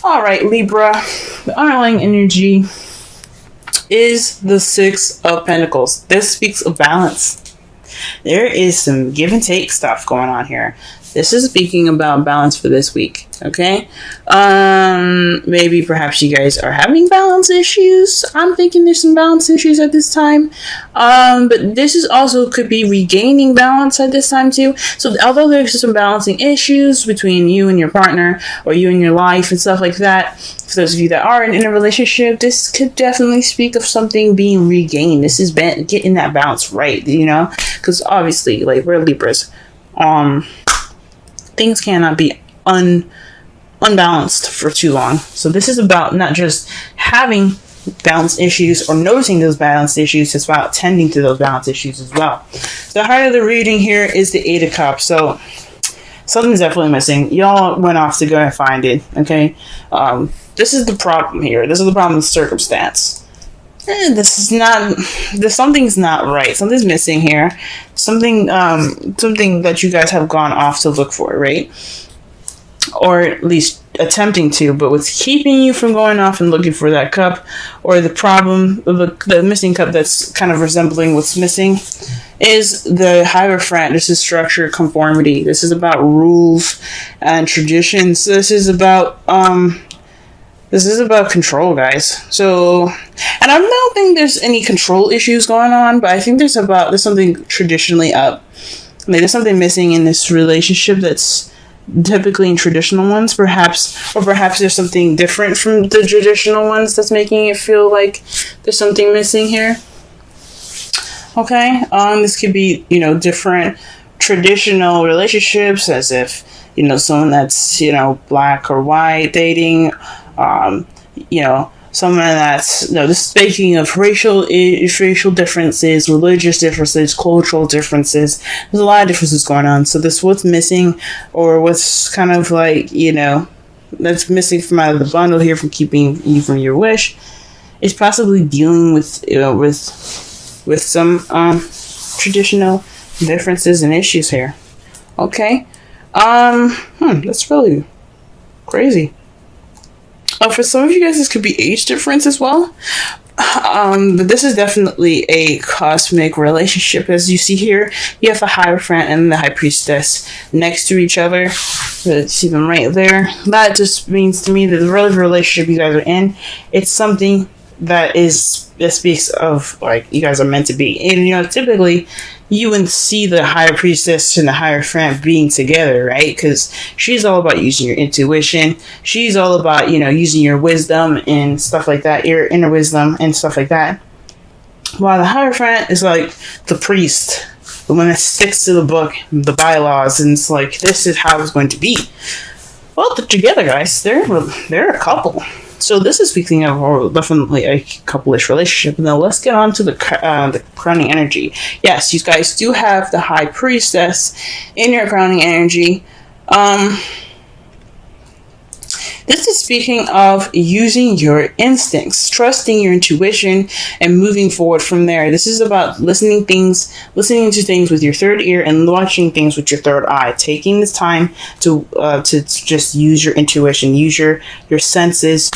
All right, Libra. The underlying energy is the Six of Pentacles. This speaks of balance. There is some give and take stuff going on here. This is speaking about balance for this week, okay? Maybe perhaps you guys are having balance issues. I'm thinking there's some balance issues at this time. But this is also could be regaining balance at this time too. So although there's some balancing issues between you and your partner or you and your life and stuff like that, for those of you that are in a relationship, this could definitely speak of something being regained. This is getting that balance right, you know? Because obviously, like, we're Libras. Things cannot be unbalanced for too long. So this is about not just having balance issues or noticing those balance issues, it's about tending to those balance issues as well. The heart of the reading here is the Eight of Cups. So something's definitely missing. Y'all went off to go and find it, okay? This is the problem here. This is the problem with circumstance. Something's not right. Something's missing here. Something that you guys have gone off to look for, right? Or at least attempting to, but what's keeping you from going off and looking for that cup, or the problem, the missing cup that's kind of resembling what's missing, is the Hierophant. This is structure, conformity. This is about rules and traditions. This is about control, guys. So, and I don't think there's any control issues going on, but I think there's something traditionally up. Like, there's something missing in this relationship that's typically in traditional ones, perhaps there's something different from the traditional ones that's making it feel like there's something missing here. Okay, this could be, different traditional relationships, as if, someone that's, black or white dating, someone that's, just speaking of racial differences, religious differences, cultural differences. There's a lot of differences going on. So this what's missing, or what's kind of like, that's missing from out of the bundle here from keeping you from your wish, is possibly dealing with, with some, traditional differences and issues here. Okay. That's really crazy. For some of you guys, this could be age difference as well. But this is definitely a cosmic relationship. As you see here, you have the Hierophant and the High Priestess next to each other. See them right there. That just means to me that the relationship you guys are in, it's something that speaks of, like, you guys are meant to be. And, typically, you would see the High Priestess and the Hierophant being together, right? Because she's all about using your intuition. She's all about, using your wisdom and stuff like that, your inner wisdom and stuff like that. While the Hierophant is like the priest, the one that sticks to the book, the bylaws, and it's like, this is how it's going to be. Well, they're together, guys. They're a couple. So this is speaking of definitely a couple-ish relationship. Now let's get on to the crowning energy. Yes, you guys do have the High Priestess in your crowning energy. This is speaking of using your instincts, trusting your intuition, and moving forward from there. This is about listening to things with your third ear and watching things with your third eye. Taking this time to just use your intuition, use your senses.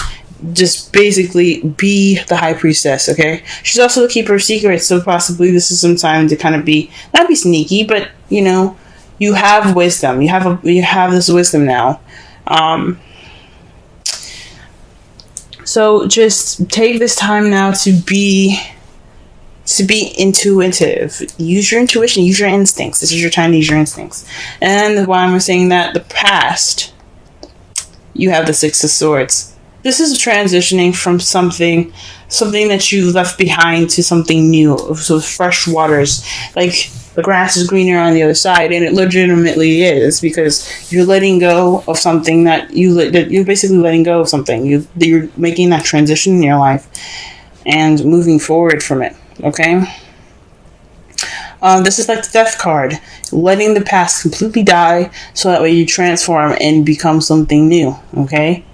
Just basically be the High Priestess, okay? She's also the keeper of secrets, so possibly this is some time to kind of not be sneaky, but you have wisdom. You have this wisdom now. So just take this time now to be intuitive. Use your intuition, use your instincts. This is your time to use your instincts. And why I'm saying that, the past, you have the Six of Swords. This is transitioning from something that you left behind to something new. So fresh waters, like the grass is greener on the other side, and it legitimately is, because you're letting go of something that you're basically letting go of something. You're making that transition in your life and moving forward from it. Okay. This is like the Death card, letting the past completely die, so that way you transform and become something new. Okay.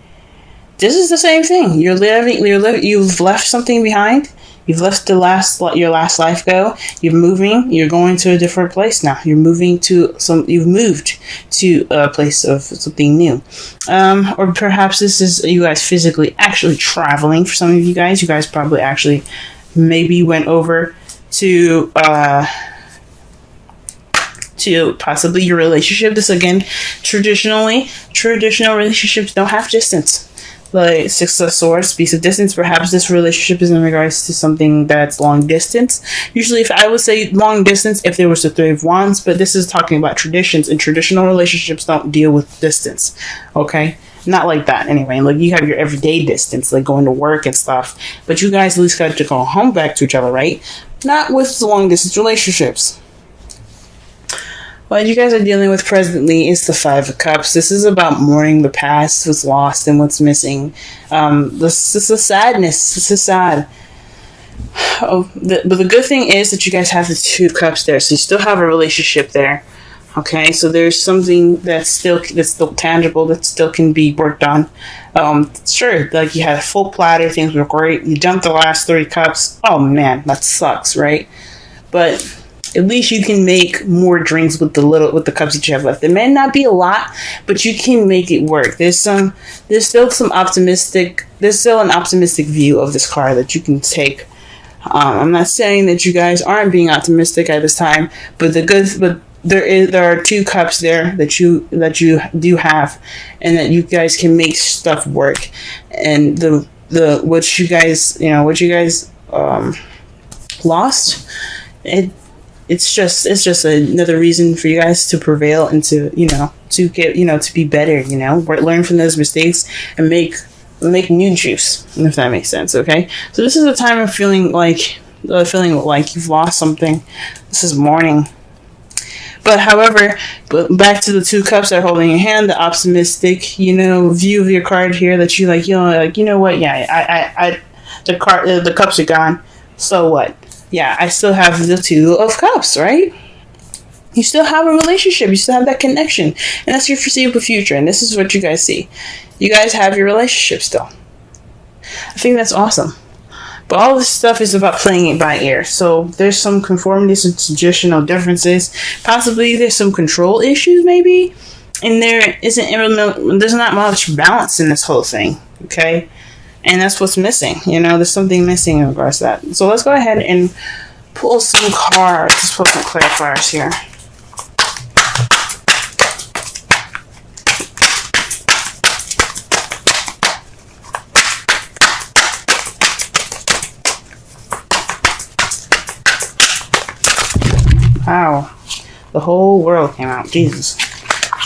This is the same thing. You've left something behind. You've left your last life go. You're moving. You're going to a different place now. You've moved to a place of something new. Or perhaps this is you guys physically actually traveling. For some of you guys probably actually maybe went over to possibly your relationship. This again, traditional relationships don't have distance. Like Six of Swords, Beast of Distance. Perhaps this relationship is in regards to something that's long distance. Usually, if I would say long distance, if there was the Three of Wands, but this is talking about traditions, and traditional relationships don't deal with distance. Okay, not like that anyway. Like you have your everyday distance, like going to work and stuff. But you guys at least got to go home back to each other, right? Not with the long distance relationships. What you guys are dealing with presently is the Five of Cups. This is about mourning the past, what's lost, and what's missing. This is a sadness. This is sad. But the good thing is that you guys have the Two of Cups there, so you still have a relationship there. Okay, so there's something that's still tangible, that still can be worked on. Sure, like you had a full platter, things were great. You dumped the last 3 cups. Oh man, that sucks, right? But at least you can make more drinks with the cups that you have left. It may not be a lot, but you can make it work. There's still an optimistic view of this card that you can take. I'm not saying that you guys aren't being optimistic at this time, but there are 2 cups there that you do have, and that you guys can make stuff work. And what you guys lost, it's just another reason for you guys to prevail and to be better, learn from those mistakes and make new juice, if that makes sense. Okay, so this is a time of feeling like you've lost something. This is mourning. But however, back to the 2 cups that are holding your hand, the optimistic, view of your card here, that you what, yeah, the cups are gone. So what? Yeah, I still have the 2 of Cups, right? You still have a relationship. You still have that connection. And that's your foreseeable future. And this is what you guys see. You guys have your relationship still. I think that's awesome. But all this stuff is about playing it by ear. So there's some conformities and traditional differences. Possibly there's some control issues, maybe. And there's not much balance in this whole thing. Okay? And that's what's missing. There's something missing in regards to that. So let's go ahead and pull some cards. Let's pull some clarifiers here. Wow. The whole world came out. Jesus.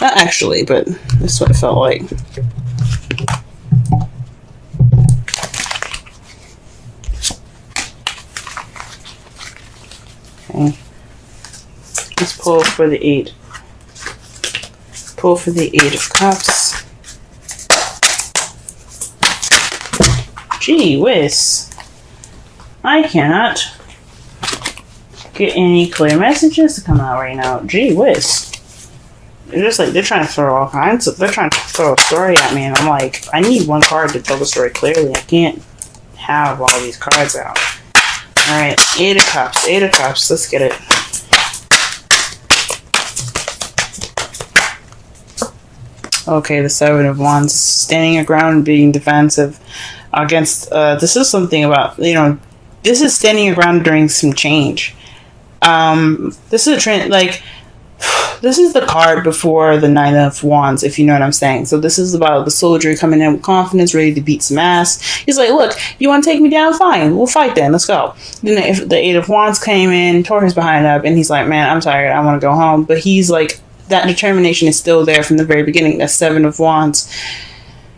Not actually, but that's what it felt like. Okay. Let's pull for the 8. Pull for the 8 of Cups. Gee whiz. I cannot get any clear messages to come out right now. Gee whiz. They're trying to throw all kinds of, they're trying to throw a story at me, and I'm like, I need one card to tell the story clearly. I can't have all these cards out. Alright, 8 of Cups. 8 of Cups. Let's get it. Okay, the 7 of Wands. Standing your ground, being defensive against... this is something about... this is standing your ground during some change. This is a trend... this is the card before the 9 of Wands, if you know what I'm saying. So this is about the soldier coming in with confidence, ready to beat some ass. He's like, look, you want to take me down? Fine. We'll fight then. Let's go. Then if the 8 of Wands came in, tore his behind up, and he's like, man, I'm tired. I want to go home. But he's like, that determination is still there from the very beginning. That 7 of Wands.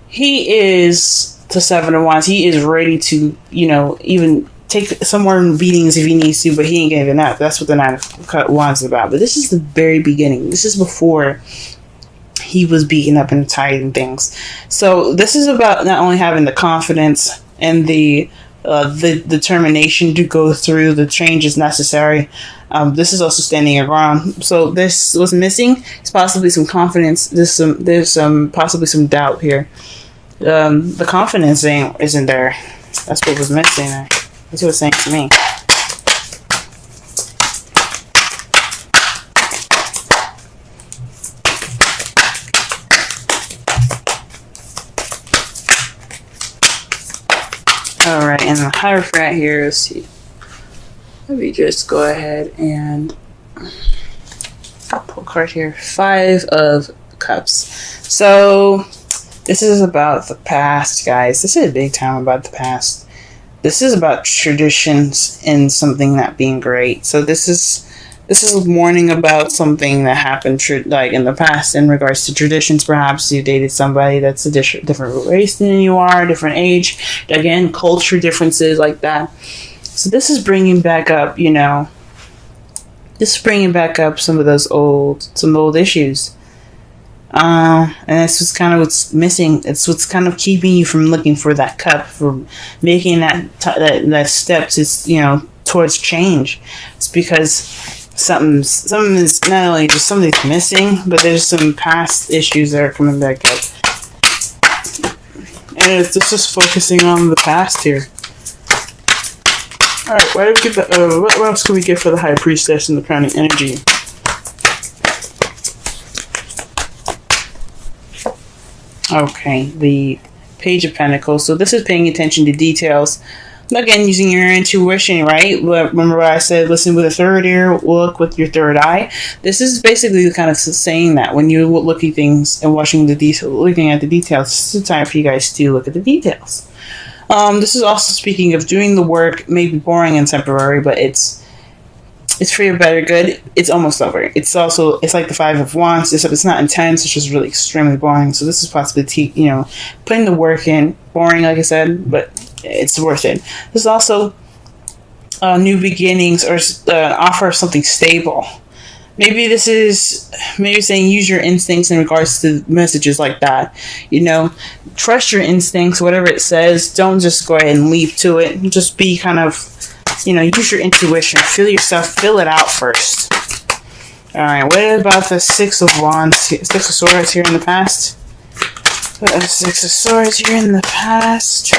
He is the 7 of Wands. He is ready to, even take some more beatings if he needs to, but he ain't giving up. That's what the 9 of Wands is about. But this is the very beginning. This is before he was beaten up and tired and things. So this is about not only having the confidence and the determination to go through the changes necessary. This is also standing your ground. So this was missing. It's possibly some confidence. There's possibly some doubt here. The confidence isn't there. That's what was missing there. That's what it's saying to me. Alright, and the Hierophant here, let's see. Let me just go ahead and pull a card here. 5 of Cups. So, this is about the past, guys. This is a big time about the past. This is about traditions and something not being great. So this is a warning about something that happened like in the past in regards to traditions. Perhaps you dated somebody that's a different race than you are, different age. Again, culture differences like that. So this is bringing back up, you know, this is bringing back up some of those old issues. And that's what's kind of what's missing. It's what's kind of keeping you from looking for that cup, for making that step to, you know, towards change. It's because something is not only just something's missing, but there's some past issues that are coming back up. And it's just focusing on the past here. Alright, what else can we get for the High Priestess and the Crowning Energy? Okay, the Page of Pentacles. So this is paying attention to details. Again, using your intuition, right? Remember what I said, listen with a third ear, look with your third eye. This is basically kind of saying that when you look at things and looking at the details, this is the time for you guys to look at the details. This is also speaking of doing the work, maybe boring and temporary, but it's for your better good. It's almost over. It's like the 5 of Wands. It's not intense. It's just really extremely boring. So this is possibly, putting the work in. Boring, like I said, but it's worth it. There's also new beginnings or offer of something stable. Maybe this is saying use your instincts in regards to messages like that. You know, trust your instincts, whatever it says. Don't just go ahead and leap to it. Just be kind of, use your intuition. Feel yourself. Feel it out first. Alright, what about the 6 of Wands? 6 of Swords here in the past? 6 of Swords here in the past.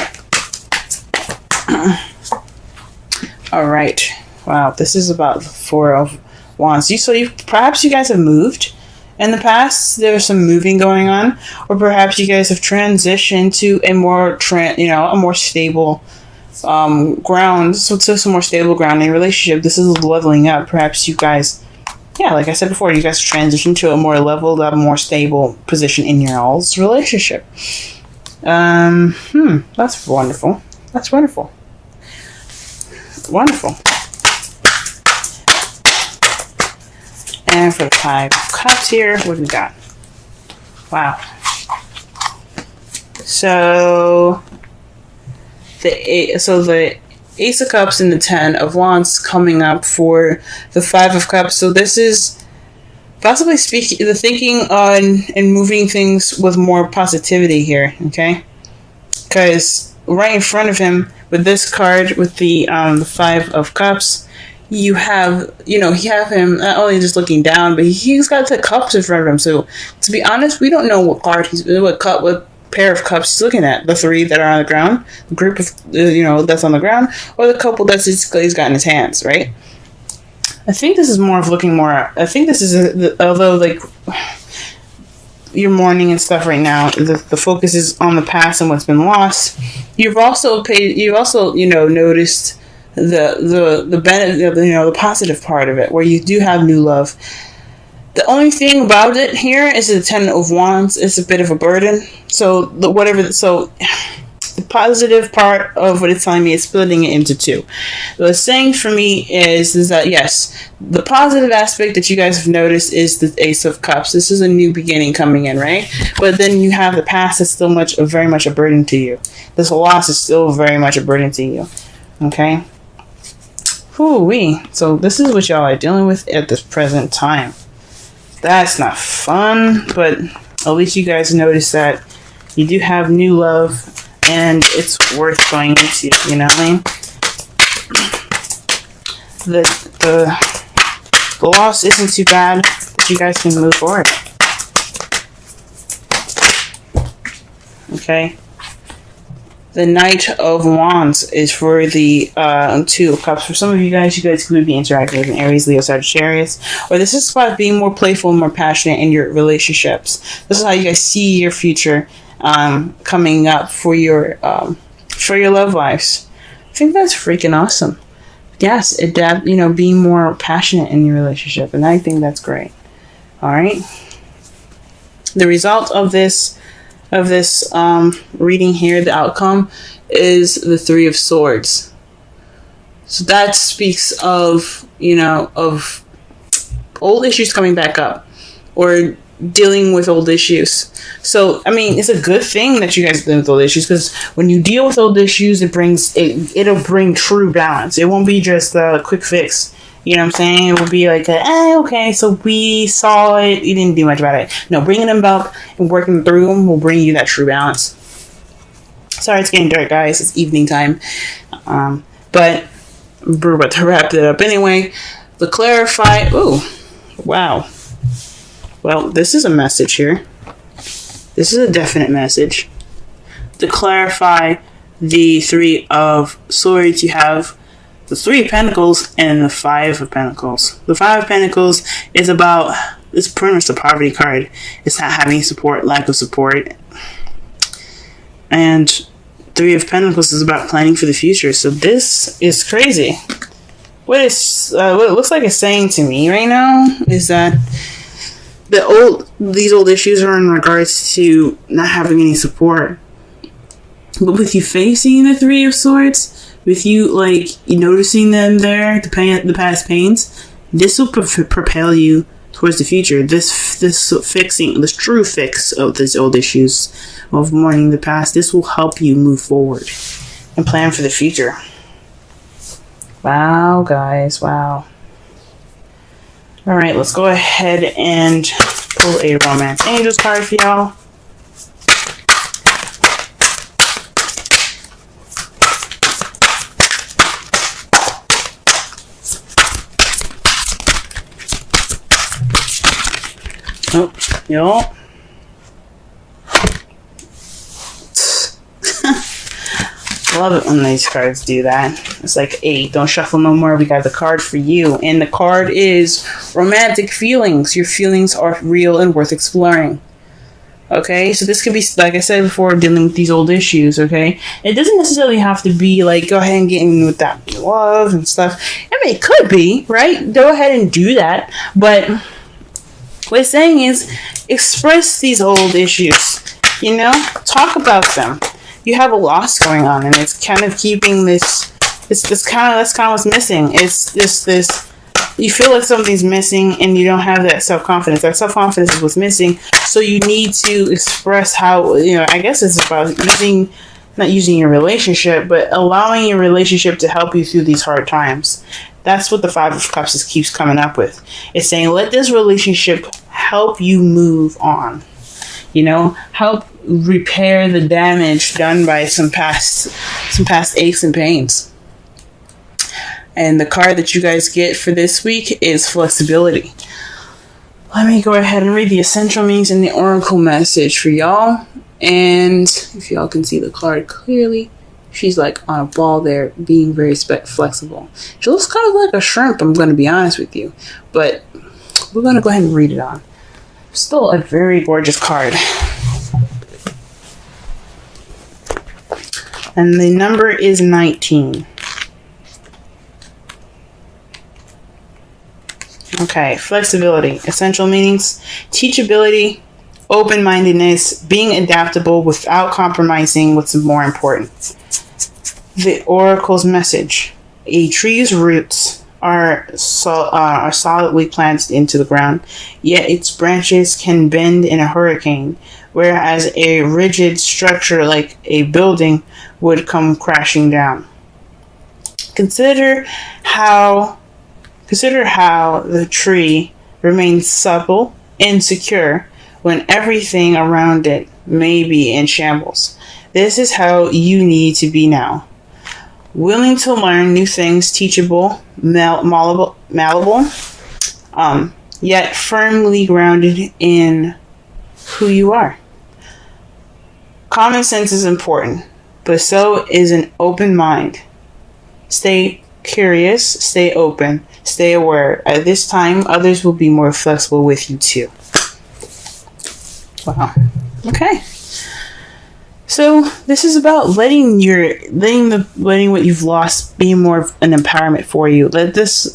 Alright. Wow, this is about the 4 of Wands. Perhaps you guys have moved in the past. There's some moving going on. Or perhaps you guys have transitioned to a more stable ground, so to some more stable ground in a relationship. This is leveling up. Perhaps you guys, like I said before, you guys transition to a more leveled up, more stable position in your all's relationship. That's wonderful. That's wonderful. Wonderful. And for the 5 of Cups here, what do we got? Wow. So the Ace of Cups and the 10 of Wands coming up for the 5 of Cups. So this is possibly the thinking on and moving things with more positivity here, okay? Because right in front of him with this card, with the 5 of Cups, you have him not only just looking down, but he's got the cups in front of him. So to be honest, we don't know what pair of cups he's looking at. The 3 that are on the ground, the group of that's on the ground, or the couple that's he's got in his hands, right? I think this is more of looking more. I think this is although like you're mourning and stuff right now, the focus is on the past and what's been lost. You've also noticed the benefit, the positive part of it, where you do have new love. The only thing about it here is the 10 of Wands. It's a bit of a burden. So the positive part of what it's telling me is splitting it into 2. What it's saying for me is that yes, the positive aspect that you guys have noticed is the Ace of Cups. This is a new beginning coming in, right? But then you have the past that's still very much a burden to you. This loss is still very much a burden to you. Okay? Whoo-wee. So this is what y'all are dealing with at this present time. That's not fun, but at least you guys notice that you do have new love and it's worth going into, you know what I mean? The loss isn't too bad, but you guys can move forward. Okay? The Knight of Wands is for the Two of Cups. For some of you guys could be interacting with an Aries, Leo, Sagittarius. Or this is about being more playful and more passionate in your relationships. This is how you guys see your future coming up for your love lives. I think that's freaking awesome. Yes, adapt, being more passionate in your relationship. And I think that's great. All right. The result of this reading here, the outcome is the Three of Swords. So that speaks of, of old issues coming back up or dealing with old issues. So, I mean, it's a good thing that you guys deal with old issues, because when you deal with old issues, it'll bring true balance. It won't be just a quick fix. You know what I'm saying? It will be like, okay, so we saw it, you didn't do much about it. No, bringing them up and working through them will bring you that true balance. Sorry, it's getting dark, guys. It's evening time. But we're about to wrap it up anyway. To clarify, wow. Well, this is a message here. This is a definite message. To clarify the Three of Swords, you have the Three of Pentacles and the Five of Pentacles. The Five of Pentacles is pretty much the poverty card. It's not having support, lack of support. And Three of Pentacles is about planning for the future. So this is crazy. What it looks like it's saying to me right now is that these old issues are in regards to not having any support. But with you facing the Three of Swords, with you noticing them there, the past pains, this will propel you towards the future. This true fix of these old issues of mourning the past, this will help you move forward and plan for the future. Wow, guys, wow. All right, let's go ahead and pull a Romance Angels card for y'all. Oh, y'all. Love it when these cards do that. It's like, hey, don't shuffle no more. We got the card for you. And the card is romantic feelings. Your feelings are real and worth exploring. Okay, so this could be, like I said before, dealing with these old issues, okay? It doesn't necessarily have to be like, go ahead and get in with that love and stuff. I mean, it could be, right? Go ahead and do that. But what it's saying is, express these old issues, talk about them. You have a loss going on, and it's kind of keeping that's kind of what's missing. It's this, you feel like something's missing, and you don't have that self-confidence. That self-confidence is what's missing, so you need to express how, I guess it's about not using your relationship, but allowing your relationship to help you through these hard times. That's what the Five of Cups keeps coming up with. It's saying, let this relationship help you move on. Help repair the damage done by some past aches and pains. And the card that you guys get for this week is flexibility. Let me go ahead and read the essential meanings and the oracle message for y'all. And if y'all can see the card clearly, she's like on a ball there, being very flexible. She looks kind of like a shrimp, I'm going to be honest with you. But we're going to go ahead and read it on. Still a very gorgeous card. And the number is 19. Okay, flexibility. Essential meanings: teachability, open-mindedness, being adaptable without compromising what's more important. The oracle's message: a tree's roots are solidly planted into the ground, yet its branches can bend in a hurricane, whereas a rigid structure like a building would come crashing down. Consider how the tree remains supple and secure when everything around it may be in shambles. This is how you need to be now. Willing to learn new things, teachable, malleable, yet firmly grounded in who you are. Common sense is important, but so is an open mind. Stay curious, stay open, stay aware. At this time, others will be more flexible with you too. Wow. Okay. So this is about letting what you've lost be more of an empowerment for you. Let this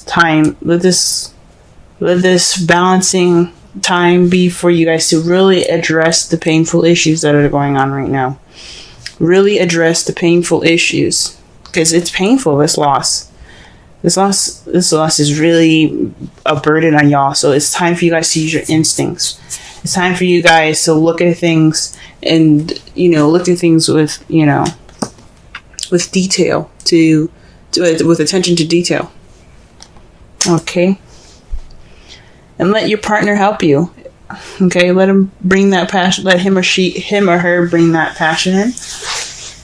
balancing time be for you guys to really address the painful issues that are going on right now. Really address the painful issues, because it's painful. This loss is really a burden on y'all. So it's time for you guys to use your instincts. It's time for you guys to look at things and, look at things with, with detail, with attention to detail. Okay. And let your partner help you. Okay. Let him bring that passion. Let him or her bring that passion in.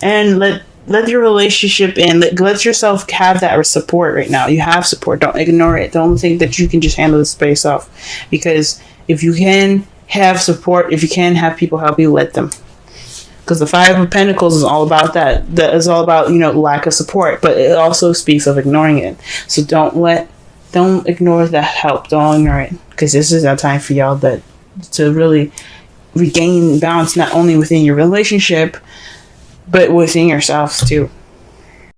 And let your relationship in. Let yourself have that support right now. You have support. Don't ignore it. Don't think that you can just handle this by yourself. Because if you can have support, if you can have people help you, let them. Because the Five of Pentacles is all about that. That is all about, lack of support. But it also speaks of ignoring it. So don't ignore that help. Don't ignore it. Because this is a time for y'all to really regain balance, not only within your relationship, but within yourselves too.